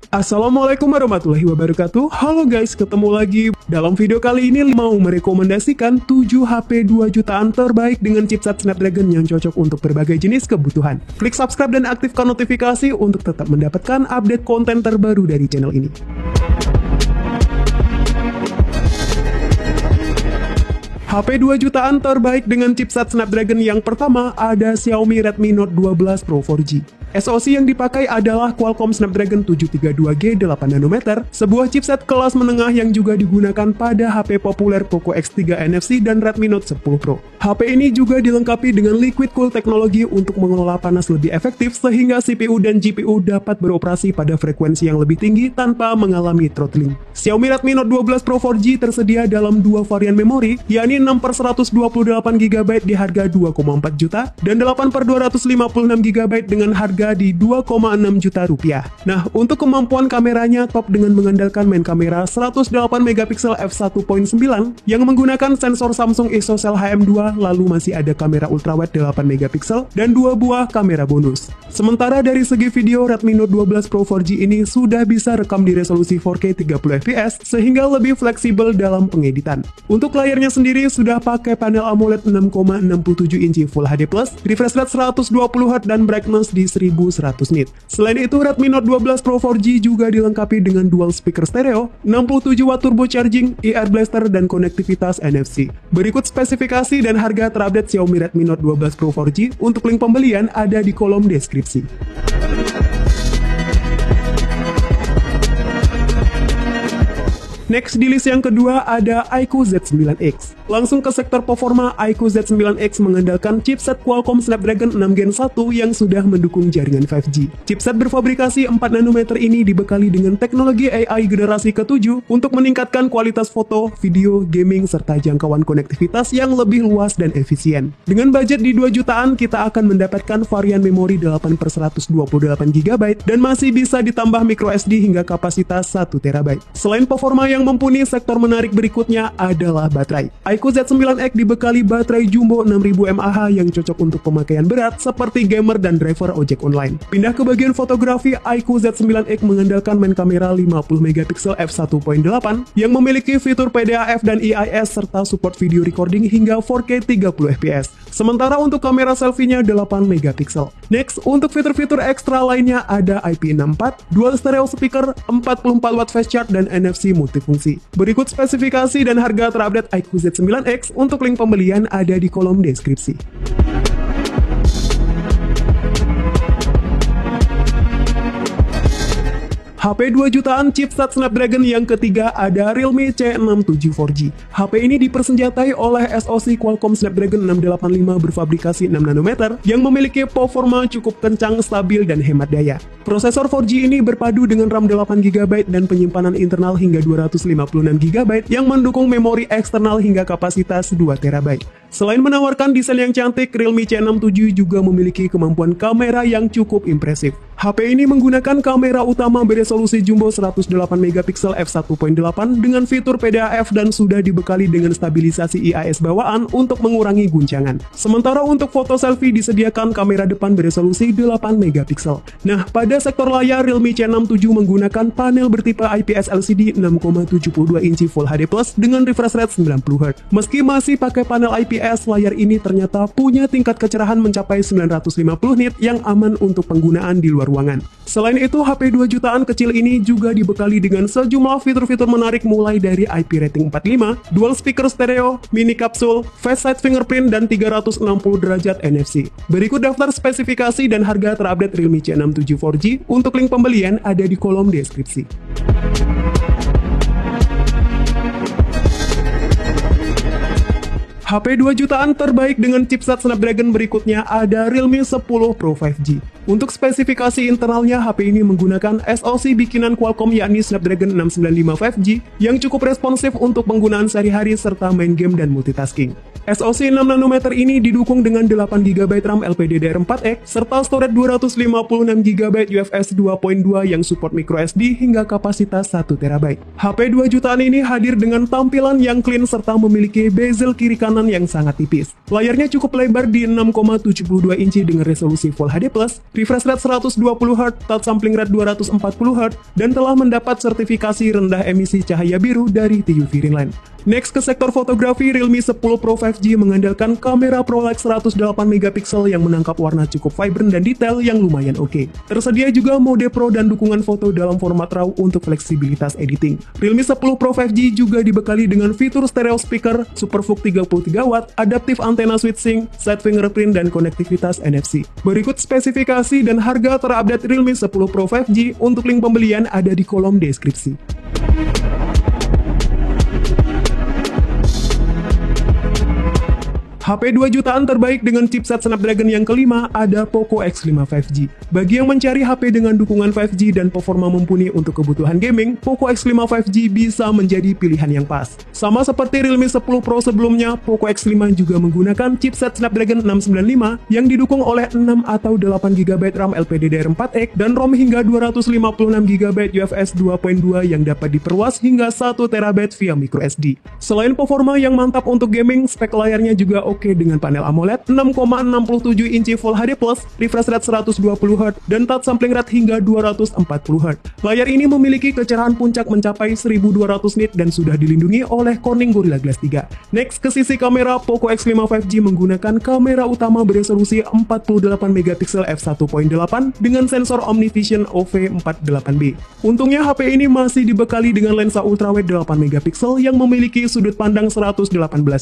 Assalamualaikum warahmatullahi wabarakatuh. Halo guys, ketemu lagi. Dalam video kali ini mau merekomendasikan 7 HP 2 jutaan terbaik dengan chipset Snapdragon yang cocok untuk berbagai jenis kebutuhan. Klik subscribe dan aktifkan notifikasi untuk tetap mendapatkan update konten terbaru dari channel ini. HP 2 jutaan terbaik dengan chipset Snapdragon yang pertama ada Xiaomi Redmi Note 12 Pro 4G. SoC yang dipakai adalah Qualcomm Snapdragon 732G 8nm, sebuah chipset kelas menengah yang juga digunakan pada HP populer Poco X3 NFC dan Redmi Note 10 Pro. HP ini juga dilengkapi dengan liquid cool teknologi untuk mengelola panas lebih efektif sehingga CPU dan GPU dapat beroperasi pada frekuensi yang lebih tinggi tanpa mengalami throttling. Xiaomi Redmi Note 12 Pro 4G tersedia dalam dua varian memori, yakni 6/128GB di harga 2,4 juta dan 8/256GB dengan harga di 2,6 juta rupiah. Nah, untuk kemampuan kameranya top dengan mengandalkan main kamera 108MP f1.9 yang menggunakan sensor Samsung ISOCELL HM2, lalu masih ada kamera ultrawide 8MP dan 2 buah kamera bonus. Sementara dari segi video, Redmi Note 12 Pro 4G ini sudah bisa rekam di resolusi 4K 30fps sehingga lebih fleksibel dalam pengeditan. Untuk layarnya sendiri sudah pakai panel AMOLED 6,67 inci Full HD+, refresh rate 120Hz dan brightness di 1100 nit. Selain itu, Redmi Note 12 Pro 4G juga dilengkapi dengan dual speaker stereo, 67W turbo charging, ear blaster, dan konektivitas NFC. Berikut spesifikasi dan harga terupdate Xiaomi Redmi Note 12 Pro 4G. Untuk link pembelian ada di kolom deskripsi. Next di list yang kedua ada iQOO Z9X. Langsung ke sektor performa, iQOO Z9X mengandalkan chipset Qualcomm Snapdragon 6 Gen 1 yang sudah mendukung jaringan 5G. Chipset berfabrikasi 4nm ini dibekali dengan teknologi AI generasi ke-7 untuk meningkatkan kualitas foto, video, gaming, serta jangkauan konektivitas yang lebih luas dan efisien. Dengan budget di 2 jutaan, kita akan mendapatkan varian memori 8/128GB dan masih bisa ditambah microSD hingga kapasitas 1TB. Selain performa yang mumpuni, sektor menarik berikutnya adalah baterai. iQOO Z9X dibekali baterai jumbo 6000 mAh yang cocok untuk pemakaian berat seperti gamer dan driver ojek online. Pindah ke bagian fotografi, iQOO Z9X mengandalkan main kamera 50MP f1.8 yang memiliki fitur PDAF dan EIS serta support video recording hingga 4K 30fps. Sementara untuk kamera selfie-nya 8MP. Next, untuk fitur-fitur ekstra lainnya ada IP64, dual stereo speaker, 44W fast charge, dan NFC multifungsi. Berikut spesifikasi dan harga terupdate iQOO Z9X. Untuk link pembelian ada di kolom deskripsi. HP 2 jutaan chipset Snapdragon yang ketiga ada Realme C67 4G. HP ini dipersenjatai oleh SoC Qualcomm Snapdragon 685 berfabrikasi 6nm yang memiliki performa cukup kencang, stabil, dan hemat daya. Prosesor 4G ini berpadu dengan RAM 8GB dan penyimpanan internal hingga 256GB yang mendukung memori eksternal hingga kapasitas 2TB. Selain menawarkan desain yang cantik, Realme C67 juga memiliki kemampuan kamera yang cukup impresif. HP ini menggunakan kamera utama beresolusi jumbo 108MP f1.8 dengan fitur PDAF dan sudah dibekali dengan stabilisasi IIS bawaan untuk mengurangi guncangan. Sementara untuk foto selfie disediakan kamera depan beresolusi 8MP. Nah, pada sektor layar, Realme C67 menggunakan panel bertipe IPS LCD 6,72 inci Full HD+ dengan refresh rate 90Hz. Meski masih pakai panel IPS, layar ini ternyata punya tingkat kecerahan mencapai 950 nit yang aman untuk penggunaan di luar ruangan. Selain itu, HP 2 jutaan kecil ini juga dibekali dengan sejumlah fitur-fitur menarik mulai dari IP rating 45, dual speaker stereo, mini kapsul, face side fingerprint, dan 360 derajat NFC. Berikut daftar spesifikasi dan harga terupdate Realme C67 4G. Untuk link pembelian ada di kolom deskripsi. HP 2 jutaan terbaik dengan chipset Snapdragon berikutnya ada Realme 10 Pro 5G. Untuk spesifikasi internalnya, HP ini menggunakan SoC bikinan Qualcomm yakni Snapdragon 695 5G yang cukup responsif untuk penggunaan sehari-hari serta main game dan multitasking. SoC 6nm ini didukung dengan 8GB RAM LPDDR4X serta storage 256GB UFS 2.2 yang support microSD hingga kapasitas 1TB. HP 2 jutaan ini hadir dengan tampilan yang clean serta memiliki bezel kiri kanan perjalanan yang sangat tipis. Layarnya cukup lebar di 6,72 inci dengan resolusi Full HD+, refresh rate 120Hz, touch sampling rate 240Hz, dan telah mendapat sertifikasi rendah emisi cahaya biru dari TÜV Rheinland. Next ke sektor fotografi, Realme 10 Pro 5G mengandalkan kamera ProLux 108MP yang menangkap warna cukup vibrant dan detail yang lumayan oke. Tersedia juga mode Pro dan dukungan foto dalam format RAW untuk fleksibilitas editing. Realme 10 Pro 5G juga dibekali dengan fitur stereo speaker, SuperVOOC 33W, adaptive antenna switching, side fingerprint, dan konektivitas NFC. Berikut spesifikasi dan harga terupdate Realme 10 Pro 5G. Untuk link pembelian ada di kolom deskripsi. HP 2 jutaan terbaik dengan chipset Snapdragon yang kelima ada Poco X5 5G. Bagi yang mencari HP dengan dukungan 5G dan performa mumpuni untuk kebutuhan gaming, Poco X5 5G bisa menjadi pilihan yang pas. Sama seperti Realme 10 Pro sebelumnya, Poco X5 juga menggunakan chipset Snapdragon 695 yang didukung oleh 6 atau 8GB RAM LPDDR4X dan ROM hingga 256GB UFS 2.2 yang dapat diperluas hingga 1TB via microSD. Selain performa yang mantap untuk gaming, spek layarnya juga oke dengan panel AMOLED 6,67 inci Full HD+, refresh rate 120Hz, dan touch sampling rate hingga 240Hz. Layar ini memiliki kecerahan puncak mencapai 1200 nit dan sudah dilindungi oleh Corning Gorilla Glass 3. Next ke sisi kamera, Poco X5 5G menggunakan kamera utama beresolusi 48MP f1.8 dengan sensor OmniVision OV48B. Untungnya HP ini masih dibekali dengan lensa ultrawide 8MP yang memiliki sudut pandang 118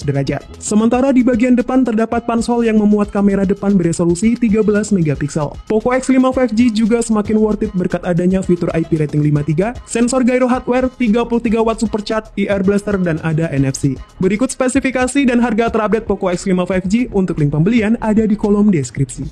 derajat. Sementara di bagian depan terdapat pansel yang memuat kamera depan beresolusi 13MP. Poco X5 5G juga semakin worth it berkat adanya fitur IP rating 5.3, sensor gyro hardware, 33W supercharge, IR blaster, dan ada NFC. Berikut spesifikasi dan harga terupdate Poco X5 5G. Untuk link pembelian ada di kolom deskripsi.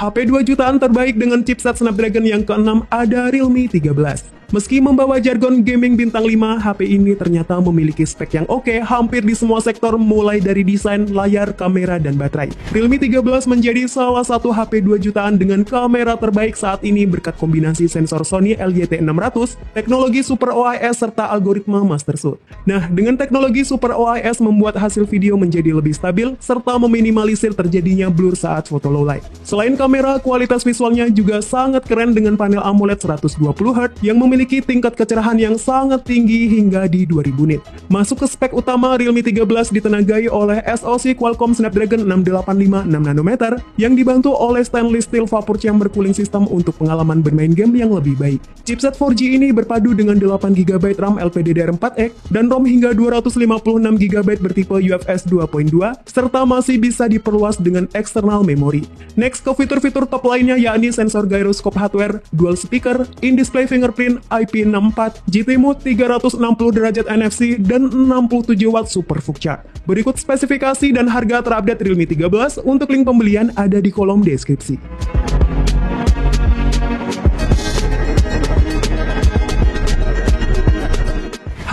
HP 2 jutaan terbaik dengan chipset Snapdragon yang ke-6 ada Realme 13. Meski membawa jargon gaming bintang 5, HP ini ternyata memiliki spek yang oke hampir di semua sektor mulai dari desain, layar, kamera, dan baterai. Realme 13 menjadi salah satu HP 2 jutaan dengan kamera terbaik saat ini berkat kombinasi sensor Sony LYT600, teknologi Super OIS, serta algoritma Master Shot. Nah, dengan teknologi Super OIS membuat hasil video menjadi lebih stabil, serta meminimalisir terjadinya blur saat foto low light. Selain kamera, kualitas visualnya juga sangat keren dengan panel AMOLED 120Hz yang memiliki tingkat kecerahan yang sangat tinggi hingga di 2000 nit. Masuk ke spek utama, Realme 13 ditenagai oleh SoC Qualcomm Snapdragon 685 6nm yang dibantu oleh stainless steel vapor chamber cooling system untuk pengalaman bermain game yang lebih baik. Chipset 4G ini berpadu dengan 8GB RAM LPDDR4X dan ROM hingga 256GB bertipe UFS 2.2 serta masih bisa diperluas dengan external memory. Next ke fitur-fitur top lainnya yakni sensor gyroscope hardware, dual speaker, in-display fingerprint, IP64, GT Mode 360 derajat NFC, dan 67W SuperVOOC charge. Berikut spesifikasi dan harga terupdate Realme 13. Untuk link pembelian ada di kolom deskripsi.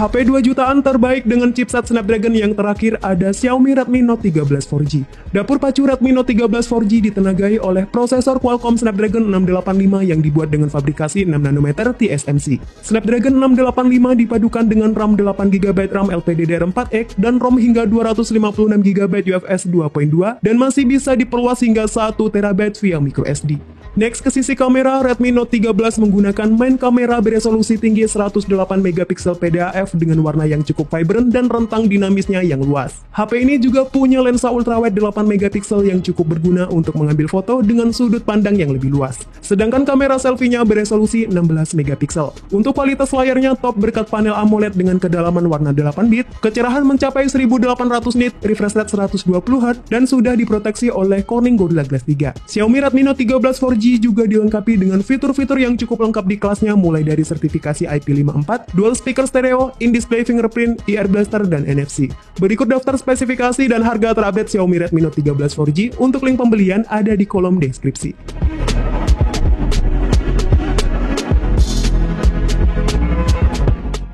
HP 2 jutaan terbaik dengan chipset Snapdragon yang terakhir ada Xiaomi Redmi Note 13 4G. Dapur pacu Redmi Note 13 4G ditenagai oleh prosesor Qualcomm Snapdragon 685 yang dibuat dengan fabrikasi 6nm TSMC. Snapdragon 685 dipadukan dengan RAM 8GB RAM LPDDR4X dan ROM hingga 256GB UFS 2.2 dan masih bisa diperluas hingga 1TB via microSD. Next ke sisi kamera, Redmi Note 13 menggunakan main kamera beresolusi tinggi 108MP PDAF dengan warna yang cukup vibrant dan rentang dinamisnya yang luas. HP ini juga punya lensa ultrawide 8MP yang cukup berguna untuk mengambil foto dengan sudut pandang yang lebih luas. Sedangkan kamera selfie-nya beresolusi 16MP. Untuk kualitas layarnya top berkat panel AMOLED dengan kedalaman warna 8-bit, kecerahan mencapai 1800 nit, refresh rate 120Hz, dan sudah diproteksi oleh Corning Gorilla Glass 3. Xiaomi Redmi Note 13 4G juga dilengkapi dengan fitur-fitur yang cukup lengkap di kelasnya mulai dari sertifikasi IP54, dual speaker stereo, in-display fingerprint, IR blaster, dan NFC. Berikut daftar spesifikasi dan harga terupdate Xiaomi Redmi Note 13 4G. Untuk link pembelian ada di kolom deskripsi.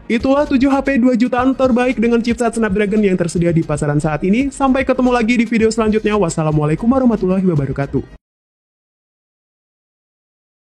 Itulah 7 HP 2 jutaan terbaik dengan chipset Snapdragon yang tersedia di pasaran saat ini. Sampai ketemu lagi di video selanjutnya. Wassalamualaikum warahmatullahi wabarakatuh.